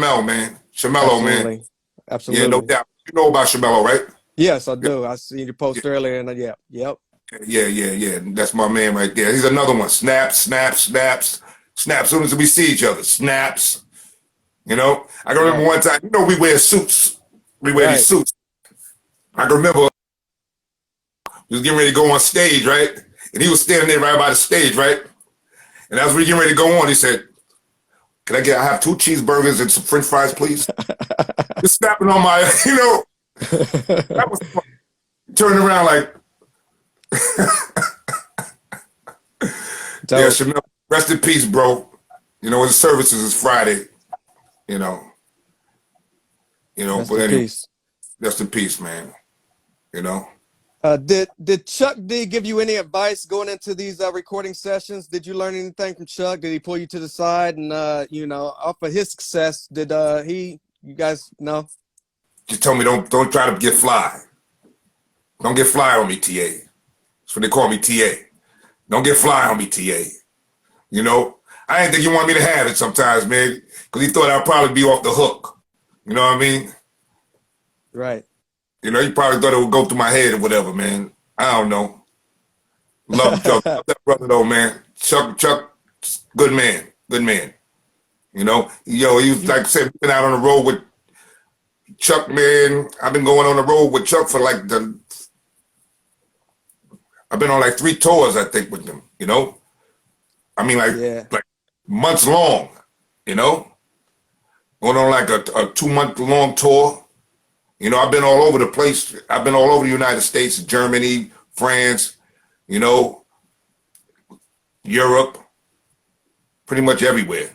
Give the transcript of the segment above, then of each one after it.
Shamel, man. Shamelo, man. Absolutely. Yeah, no Absolutely. doubt. You know about Shamelo, right? Yes, I Yeah, do. I seen your post earlier, and yeah, yep. yeah. That's my man right there. He's another one. Snaps, snaps, snaps, snaps. As soon as we see each other, snaps. You know, I can remember Right. one time. You know, we wear suits. We wear these Right. suits. I can remember we was getting ready to go on stage, right? And he was standing there right by the stage, right? And as we getting ready to go on, he said, "Can I have two cheeseburgers and some French fries, please?" Just snapping on my, that was fun. Turning around like, yeah, Dope. Chanel, rest in peace, bro. You know, his services is Friday. You know, Rest but in anyway, peace. rest in peace, man. You know. Did Chuck D give you any advice going into these recording sessions? Did you learn anything from Chuck? Did he pull you to the side and off of his success? Did you guys know? Just tell me don't try to get fly. Don't get fly on me, TA. That's what they call me, TA. Don't get fly on me, TA. You know, I didn't think you want me to have it sometimes, man, because he thought I'd probably be off the hook. You know what I mean? Right. You know, he probably thought it would go through my head or whatever, man. I don't know. Love Chuck. Love that brother though, man. Chuck, good man. Good man. You know, he was like I said, been out on the road with Chuck, man. I've been going on the road with Chuck for I've been on like 3 tours, I think, with him, you know? I mean, Yeah. like months long, you know? Going on like a 2-month long tour. You know, I've been all over the place. I've been all over the United States, Germany, France, you know, Europe, pretty much everywhere,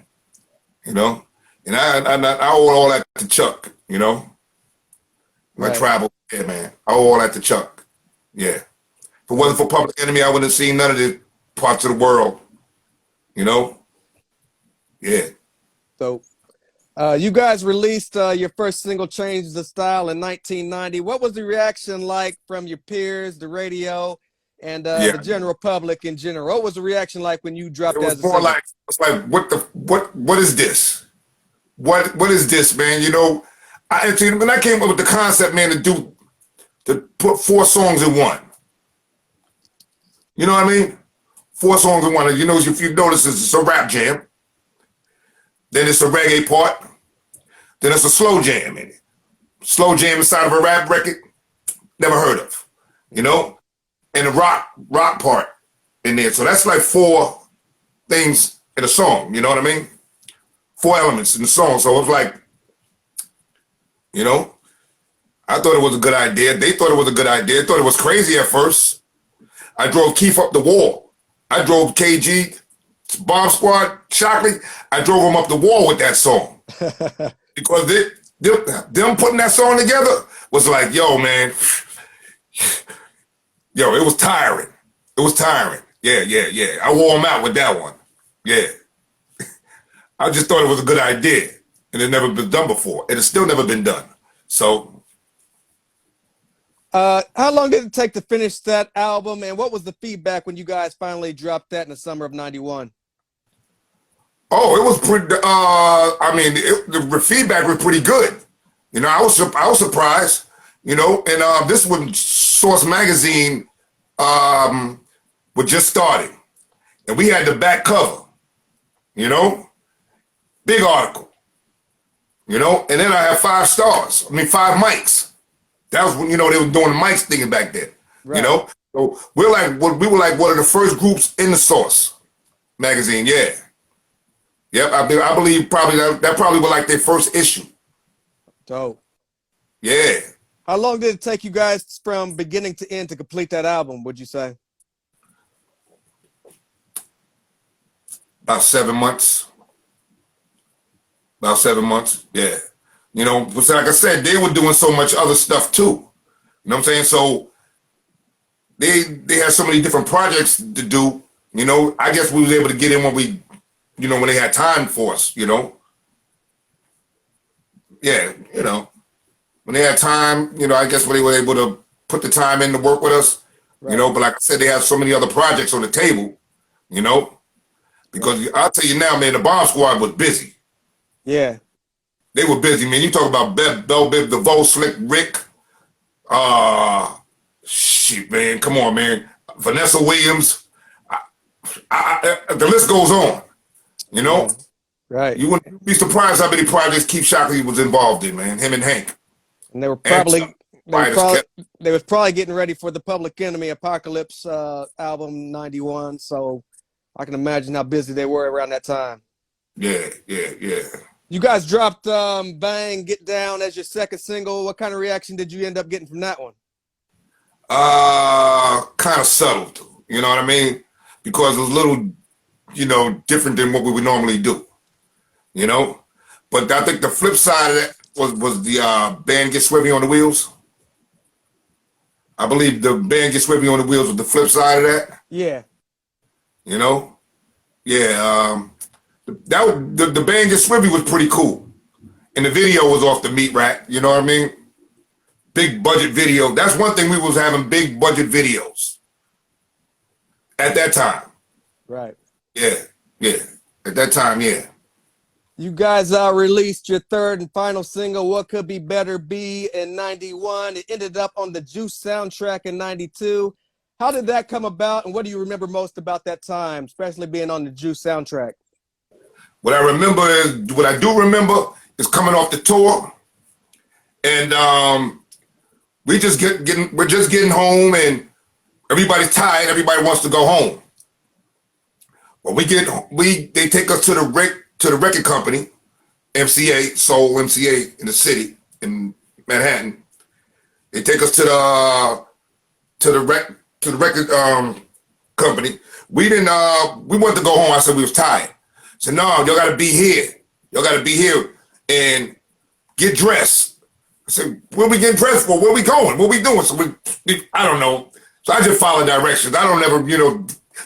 you know? And I owe all that to Chuck, you know? My Right. travel, yeah, man. I owe all that to Chuck. Yeah. If it wasn't for Public Enemy, I wouldn't have seen none of the parts of the world, you know? Yeah. So you guys released your first single, Change the Style, in 1990. What was the reaction like from your peers, the radio, and the Yeah. general public in general? What was the reaction like when you It dropped it was as a more single? like, it's like, what is this? What is this, man? You know, when I came up with the concept, man, to put 4 songs in one. You know what I mean? 4 songs in one. You know, if you notice, it's a rap jam. Then it's a reggae part. Then it's a slow jam in it. Slow jam inside of a rap record, never heard of. You know? And the rock part in there. So that's like 4 things in a song. You know what I mean? 4 elements in the song. So it was like, you know, I thought it was a good idea. They thought it was a good idea. They thought it was crazy at first. I drove Keith up the wall. I drove KG, Bomb Squad, Shockley. I drove them up the wall with that song. Because them putting that song together was like, yo, man, yo, it was tiring. It was tiring. Yeah. I wore them out with that one. Yeah. I just thought it was a good idea. And it never been done before. And it's still never been done. So how long did it take to finish that album, and what was the feedback when you guys finally dropped that in the summer of '91? oh, it was pretty. The feedback was pretty good. You know, I was surprised. You know, and this was Source Magazine was just starting, and we had the back cover. You know, big article. You know, and then I had 5 stars. 5 mics. That was when they were doing the mics thing back then. Right. You know, so we were like one of the first groups in the Source Magazine. Yeah. Yep, I believe probably that probably was like their first issue. Dope. Yeah. How long did it take you guys from beginning to end to complete that album, would you say? About 7 months. About 7 months. Yeah. You know, but like I said, they were doing so much other stuff too. You know what I'm saying? So they had so many different projects to do. You know, I guess we was able to get in when when they had time for us, you know. Yeah, you know. When they had time, I guess when they were able to put the time in to work with us, Right. but like I said, they have so many other projects on the table, you know. Because I'll tell you now, man, the Bomb Squad was busy. Yeah. They were busy, man. You talk about Bell Biv DeVoe, Slick Rick. Shit, man. Come on, man. Vanessa Williams. The list goes on. You know, Right. you wouldn't be surprised how many projects Keith Shockley was involved in, man. Him and Hank. And they were And probably Chuck they was probably getting ready for the Public Enemy Apocalypse album '91. So I can imagine how busy they were around that time. Yeah. You guys dropped "Bang Get Down" as your second single. What kind of reaction did you end up getting from that one? Kind of subtle, you know what I mean? Because it was a little, different than what we would normally do, you know? But I think the flip side of that was the band Get Swiftly on the Wheels. I believe the band Get Swiftly on the Wheels was the flip side of that. Yeah. You know? Yeah. The band Get Swiftly was pretty cool. And the video was off the meat rack, you know what I mean? Big budget video. That's one thing, we was having big budget videos at that time. Right. Yeah. At that time, yeah. You guys released your third and final single, "What Could Be Better Be," in '91. It ended up on the Juice soundtrack in '92. How did that come about, and what do you remember most about that time, especially being on the Juice soundtrack? What I do remember is coming off the tour, and we're just getting home, and everybody's tired. Everybody wants to go home. Well, they take us to the record company, MCA, Soul MCA in the city in Manhattan. They take us to the record company. We wanted to go home. I said we was tired. I said, no, y'all gotta be here. Y'all gotta be here and get dressed. I said, what are we getting dressed for? Where we going? What we doing? So I don't know. So I just follow directions. I don't ever,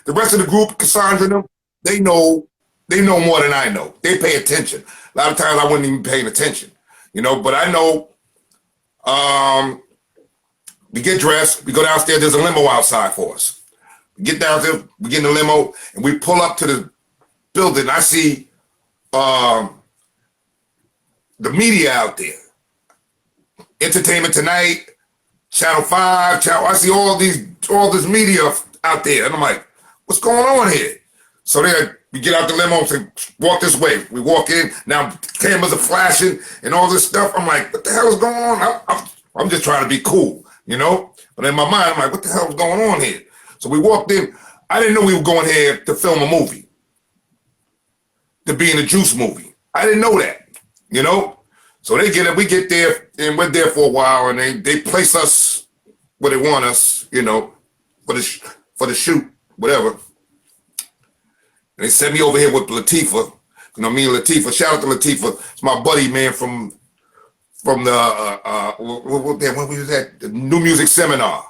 the rest of the group, Cassandra and them, they know more than I know. They pay attention. A lot of times I wasn't even paying attention, but I know. We get dressed, we go downstairs, there's a limo outside for us. We get downstairs, we get in the limo, and we pull up to the building. I see the media out there. Entertainment Tonight, Channel 5, I see all this media out there. And I'm like, what's going on here? So we get out the limo and say, walk this way. We walk in, now cameras are flashing and all this stuff. I'm like, what the hell is going on? I'm just trying to be cool, But in my mind, I'm like, what the hell is going on here? So we walked in. I didn't know we were going here to film a movie, to be in a Juice movie. I didn't know that, So we get there, and we're there for a while, and they place us where they want us, for the shoot, whatever. And they sent me over here with Latifah. Me and Latifah. Shout out to Latifah. It's my buddy, man, from the when we was at the New Music Seminar.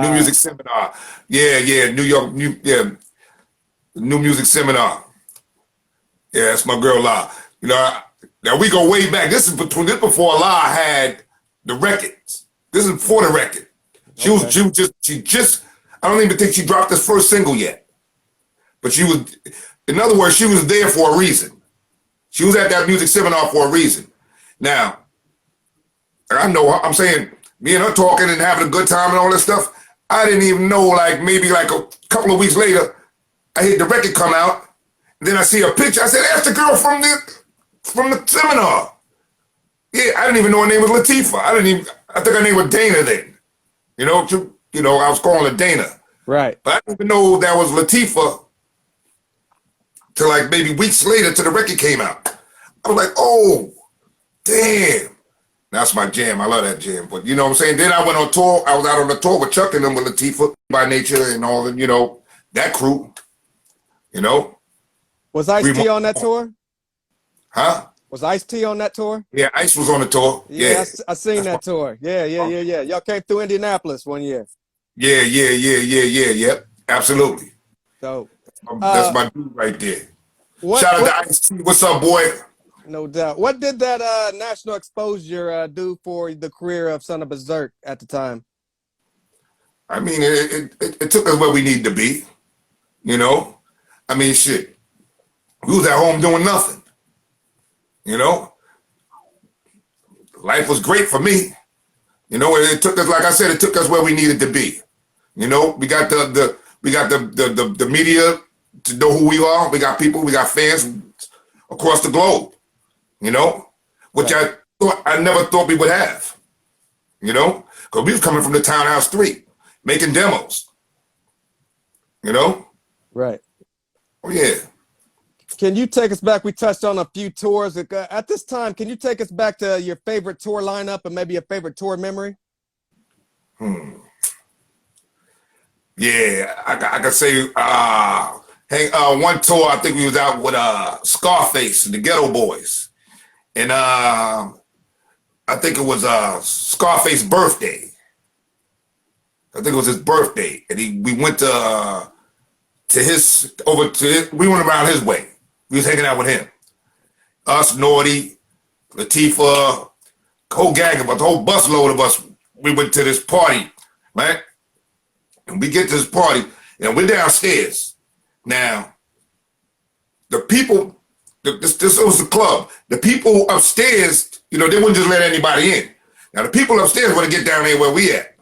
New Music Seminar. Yeah, New York, the New Music Seminar. Yeah, that's my girl La. Now we go way back. This before La had the records. This is before the record. She just I don't even think she dropped this first single yet. But she was, in other words, she was there for a reason. She was at that music seminar for a reason. Now, I'm saying, me and her talking and having a good time and all this stuff. I didn't even know, maybe a couple of weeks later, I heard the record come out. And then I see a picture. I said, that's the girl from the seminar. Yeah, I didn't even know her name was Latifah. I think her name was Dana then. I was calling her Dana. Right. But I didn't even know that was Latifah till maybe weeks later till the record came out. I was like, oh, damn. That's my jam. I love that jam. But you know what I'm saying? Then I went on tour. I was out on the tour with Chuck and them with Latifah by Nature and all the, that crew. Was Ice-T on that tour? Huh? Was Ice-T on that tour? Yeah, Ice was on the tour. Yeah. I seen that tour. Yeah. Y'all came through Indianapolis one year. Yeah. Yep. Absolutely. So that's my dude right there. Shout out to Ice-T. What's up, boy? No doubt. What did that national exposure do for the career of Son of Bazerk at the time? I mean, it took us where we needed to be. I mean, shit. We was at home doing nothing. life was great for me. You know, it took us, like I said, it took us where we needed to be. You know, we got the media to know who we are. We got people, we got fans across the globe. You know, which I never thought we would have. You know, because we was coming from the Townhouse 3, making demos. You know? Right. Oh, yeah. Can you take us back? We touched on a few tours. At this time, can you take us back to your favorite tour lineup and maybe a favorite tour memory? Yeah, I could say, one tour, I think we was out with Scarface and the Ghetto Boys. And I think it was Scarface's birthday. I think it was his birthday. And we went we went around his way. We was hanging out with him. Us, Naughty, Latifah, whole gang of us, the whole busload of us, we went to this party, right? And we get to this party, and we're downstairs. Now, the people, this was the club. The people upstairs, you know, they wouldn't just let anybody in. Now, the people upstairs want to get down there where we at.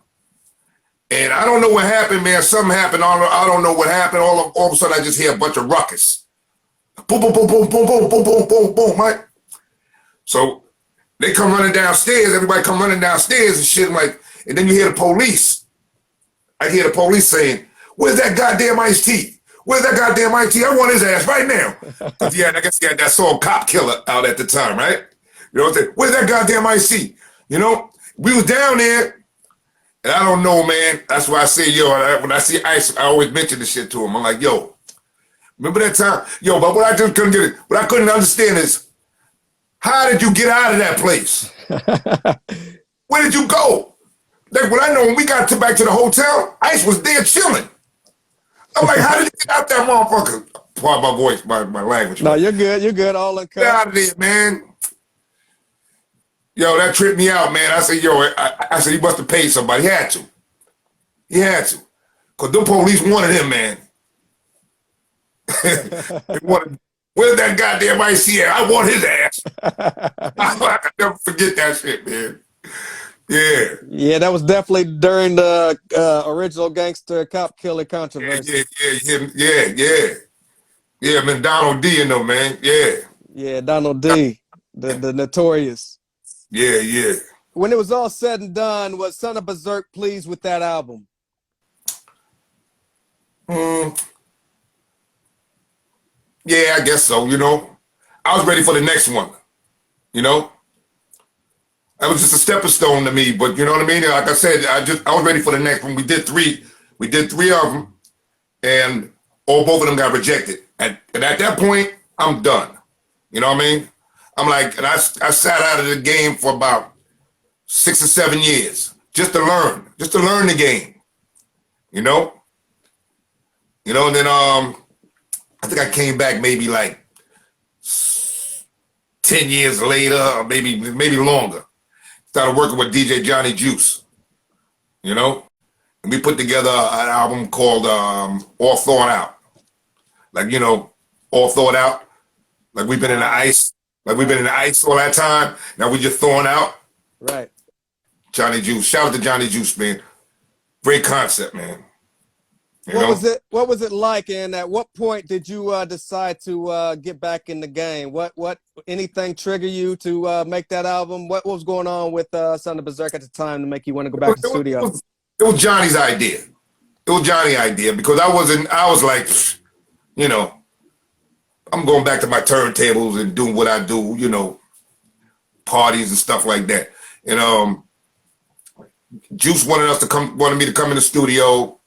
And I don't know what happened, man. Something happened. I don't know what happened. All of a sudden, I just hear a bunch of ruckus. Boom, boom, boom, boom, boom, boom, boom, boom, boom, boom, right? So they come running downstairs. Everybody come running downstairs and shit. And then you hear the police. I hear the police saying, "Where's that goddamn Ice-T? Where's that goddamn Ice-T? I want his ass right now." Because I guess he had that song "Cop Killer" out at the time, right? You know what I'm saying? Where's that goddamn Ice-T? You know, we was down there. And I don't know, man. That's why I say, yo, when I see Ice, I always mention this shit to him. I'm like, yo, remember that time? Yo, but what I just couldn't get, what I couldn't understand is, how did you get out of that place? Where did you go? Like, what I know, when we got back to the hotel, Ice was there chilling. I'm like, how did you get out that motherfucker? Pardon my voice, my language. No, you're good. You're good. All in cut. Get out of there, man. Yo, that tripped me out, man. I said, yo, I said, he must have paid somebody. He had to. He had to. Because the police wanted him, man. They wanted, where's that goddamn Ice-T at? I want his ass. I can never forget that shit, man. Yeah. Yeah, that was definitely during the original gangster cop killer controversy. Yeah, man, Donald D, you know, man. Yeah. Yeah, Donald D, the notorious. Yeah. When it was all said and done, was Son of Bazerk pleased with that album? Yeah, I guess so, you know. I was ready for the next one, you know. That was just a stepping stone to me, but you know what I mean? Like I said, I was ready for the next one. We did three of them, and both of them got rejected. And at that point, I'm done. You know what I mean? I'm like, and I sat out of the game for about 6 or 7 years just to learn the game, you know? And then I think I came back maybe like 10 years later, or maybe longer. Started working with DJ Johnny Juice, you know? And we put together an album called All Thought Out. Like, you know, all thought out. Like we've been in the ice. Like we've been in the ice all that time. Now we just thawing out. Right. Johnny Juice. Shout out to Johnny Juice, man. Great concept, man. What was it like, and at what point did you decide to get back in the game? What anything trigger you to make that album? What was going on with Son of Bazerk at the time to make you want to go back to the studio? It was Johnny's idea. It was Johnny's idea because I was like, you know, I'm going back to my turntables and doing what I do, you know, parties and stuff like that. And Juice wanted me to come in the studio,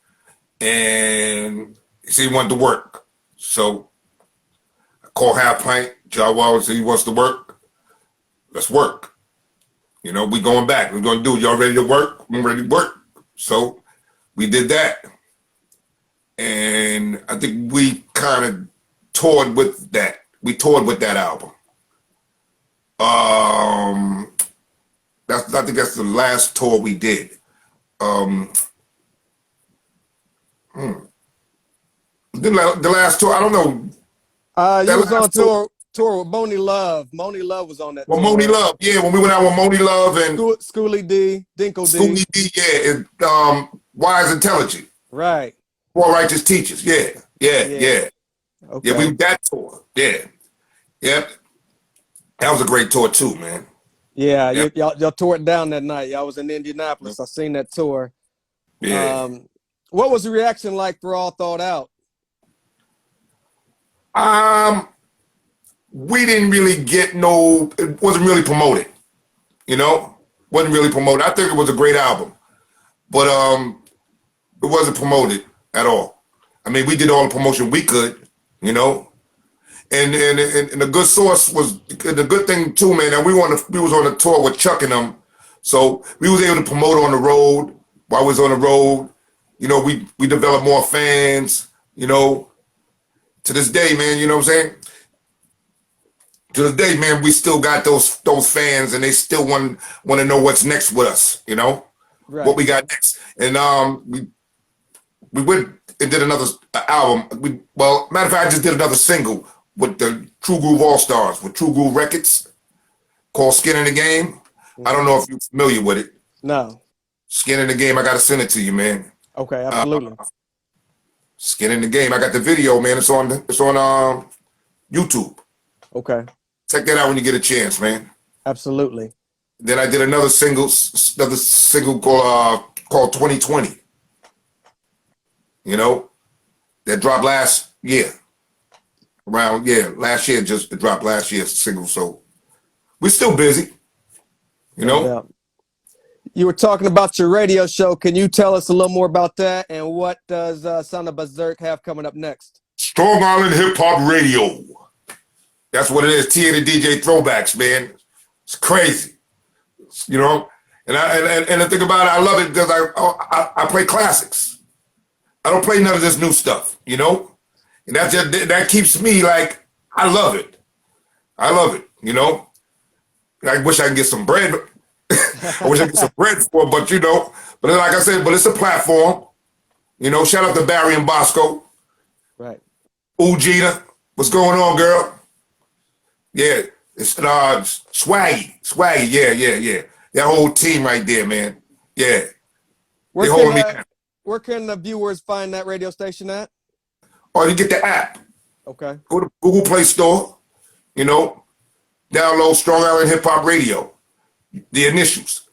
and he said he wanted to work. So I called Half Pint. John Wallace said he wants to work. Let's work. You know, we going back. We're going to do it. Y'all ready to work? I'm ready to work. So we did that. And I think we kind of toured with that. We toured with that album. I think that's the last tour we did. The last tour, I don't know. You was on tour. tour with Moni Love. Moni Love was on that Well, tour. Moni Love, yeah, when we went out with Moni Love and Schoolie D, Dinkle D. Schoolie D, yeah, and Wise Intelligent, Right. Poor Righteous Teachers, yeah. Okay. Yeah, we that tour, yeah. Yep. That was a great tour too, man. Yeah, Yep. y'all tore it down that night. Y'all was in Indianapolis. I seen that tour. Yeah. What was the reaction like for All Thought Out? We didn't really get no, it wasn't really promoted, you know? Wasn't really promoted. I think it was a great album, but it wasn't promoted at all. I mean, we did all the promotion we could, you know? And the good source was, the good thing too, man, that we was on a tour with Chuck and them, so we was able to promote on the road while we was on the road. You know, we developed more fans, you know, to this day, man, you know what I'm saying? To this day, man, we still got those fans, and they still want to know what's next with us, you know, Right. what we got next. And we went and did another album. Matter of fact, I just did another single with the True Groove All Stars with True Groove Records called "Skin in the Game." I don't know if you're familiar with it. No. "Skin in the Game." I gotta send it to you, man. Okay, absolutely. "Skin in the Game." I got the video, man. It's on YouTube. Okay. Check that out when you get a chance, man. Absolutely. Then I did another single called 2020. You know, that dropped last year. Last year, just it dropped last year's single. So we're still busy. You know? Yeah. You were talking about your radio show. Can you tell us a little more about that? And what does Son of Bazerk have coming up next? Strong Island Hip Hop Radio. That's what it is. Tia the DJ throwbacks, man. It's crazy, you know. And the thing about it, I love it because I play classics. I don't play none of this new stuff, you know. And that keeps me like, I love it. I love it, you know. I wish I could get some bread. I wish I could get some bread for it, but you know. But like I said, but it's a platform. You know, shout out to Barry and Bosco. Right. Ujita, what's going on, girl? Yeah, it's Swaggy, yeah. That whole team right there, man. Yeah, they holding me down. Where can the viewers find that radio station at? Or you get the app. Okay. Go to Google Play Store, you know, download Strong Island Hip Hop Radio, the initials,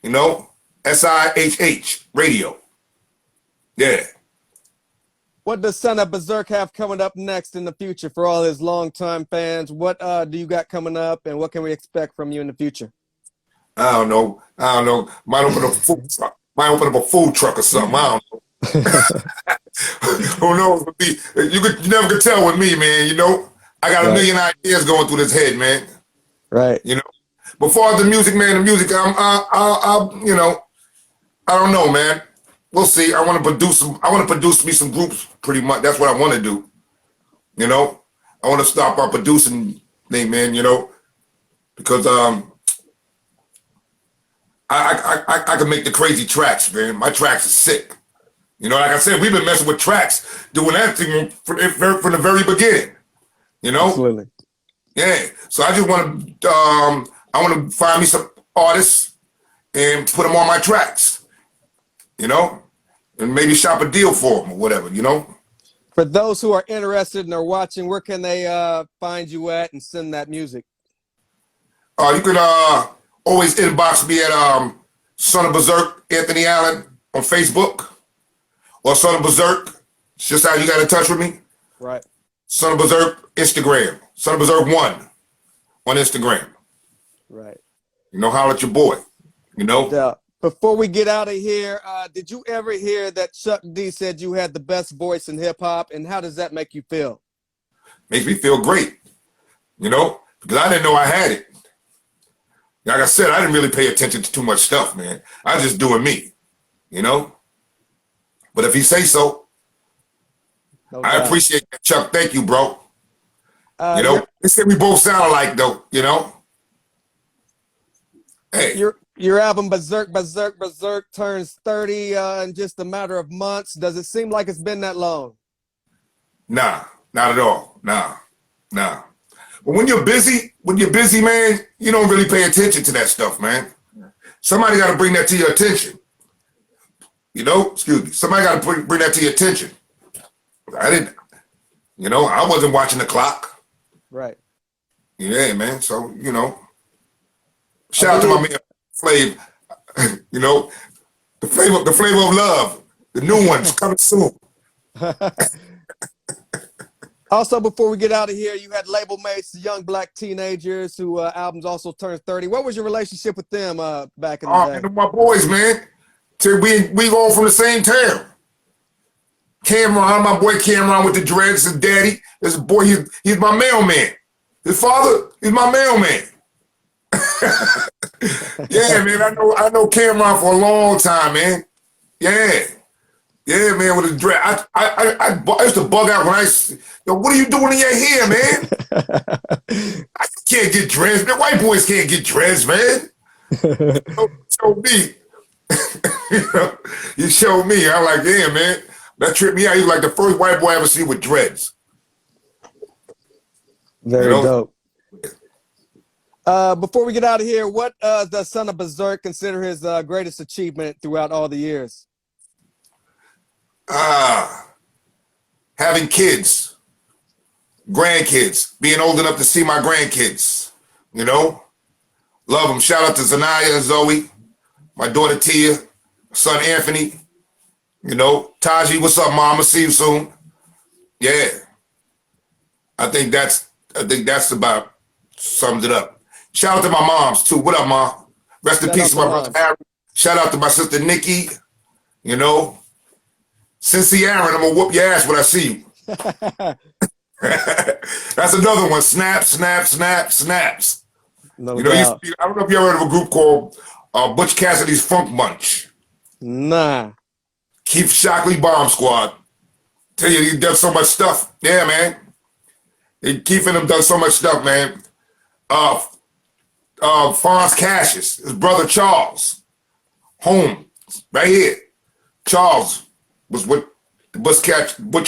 you know, SIHH Radio. Yeah. What does Son of Bazerk have coming up next in the future for all his longtime fans? What do you got coming up, and what can we expect from you in the future? I don't know. Might open up a food truck. Or something. I don't know. Who knows? You never could tell with me, man. You know, I got a million ideas going through this head, man. Right. You know, before the music, man, you know, I don't know, man. We'll see. I want to produce me some groups, pretty much. That's what I want to do. You know, I want to stop our producing thing, man. You know, because I can make the crazy tracks, man. My tracks are sick. You know, like I said, we've been messing with tracks, doing that thing from the very beginning. You know, absolutely. Yeah. So I just want to find me some artists and put them on my tracks. You know, and maybe shop a deal for them or whatever, you know. For those who are interested and are watching, where can they find you at and send that music? You can always inbox me at Son of Bazerk, Anthony Allen on Facebook, or Son of Bazerk. It's just how you got in touch with me. Right. Son of Bazerk, Instagram. Son of Bazerk 1 on Instagram. Right. You know, holler at your boy, you know. Before we get out of here, did you ever hear that Chuck D said you had the best voice in hip hop, and how does that make you feel? Makes me feel great, you know, because I didn't know I had it. Like I said, I didn't really pay attention to too much stuff, man. I was just doing me, you know. But if he say so, I appreciate that, Chuck. Thank you, bro. You know, they said we both sound alike, though, you know. Hey. Your album Bazerk turns 30 in just a matter of months. Does it seem like it's been that long? Nah, not at all. Nah. But when you're busy, man, you don't really pay attention to that stuff, man. Somebody got to bring that to your attention. You know, excuse me. Somebody got to bring that to your attention. I didn't, I wasn't watching the clock. Right. Yeah, man. So, shout out to my man Flav. The flavor of love. The new one's coming soon. Also, before we get out of here, you had label mates, young black teenagers who albums also turned 30. What was your relationship with them back in the day? Man, my boys, man. We all from the same town. Cameron, my boy Cameron with the dreads, his daddy. This boy, he's my mailman. His father, he's my mailman. Yeah, man, I know Cameron for a long time, man. Yeah. Yeah, man, with his dread. I used to bug out when what are you doing in your hair, man? I can't get dreads, man. White boys can't get dreads, man. Show me. You showed me. I'm like, yeah, man. That tripped me out. He was like the first white boy I ever seen with dreads. Very dope. Before we get out of here, what does Son of Bazerk consider his greatest achievement throughout all the years? Having kids, grandkids, being old enough to see my grandkids, love them. Shout out to Zanaya and Zoe, my daughter Tia, son Anthony, Taji, what's up, mama? See you soon. Yeah. I think that's about sums it up. Shout out to my moms too. What up, mom? Rest in peace to my brother Harry. Shout out to my sister Nikki, Sin-seer, I'm gonna whoop your ass when I see you. That's another one. Snap, snap, snap, snaps. No doubt. I don't know if you ever heard of a group called Butch Cassidy's Funk Bunch. Nah. Keith Shockley Bomb Squad. Tell you, he done so much stuff. Yeah, man. Keith and them done so much stuff, man. Fonz Cassius, his brother Charles, home, right here. Charles was with the Butch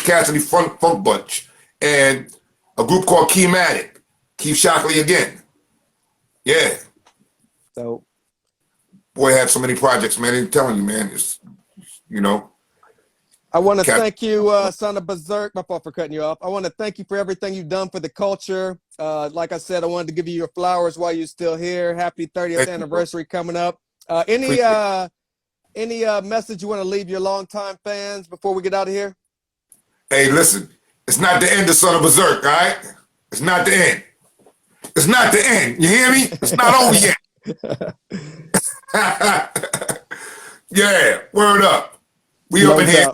Cassidy Funk Bunch and a group called Keymatic. Keith Shockley again. Yeah. So, boy, had so many projects, man. I'm telling you, man. It's, I want to thank you, Son of Bazerk. My fault for cutting you off. I want to thank you for everything you've done for the culture. Like I said, I wanted to give you your flowers while you're still here. Happy 30th anniversary coming up. Any message you want to leave your longtime fans before we get out of here? Hey, listen, it's not the end of Son of Bazerk, all right? It's not the end. It's not the end. You hear me? It's not over yet. Yeah, word up. We up in here.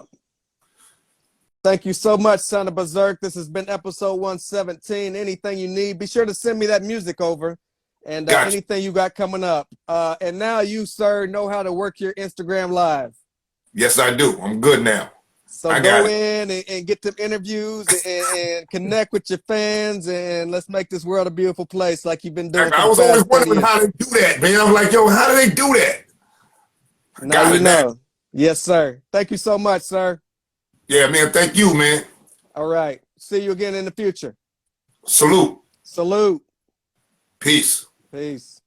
Thank you so much, Son of Bazerk. This has been episode 117. Anything you need, be sure to send me that music over. And anything you got coming up. And now you, sir, know how to work your Instagram Live. Yes, I do. I'm good now. So go in and get them interviews and connect with your fans, and let's make this world a beautiful place like you've been doing. I was always wondering how they do that, man. I'm like, yo, how do they do that? Now you know. Yes, sir. Thank you so much, sir. Yeah, man. Thank you, man. All right. See you again in the future. Salute. Salute. Peace. Peace.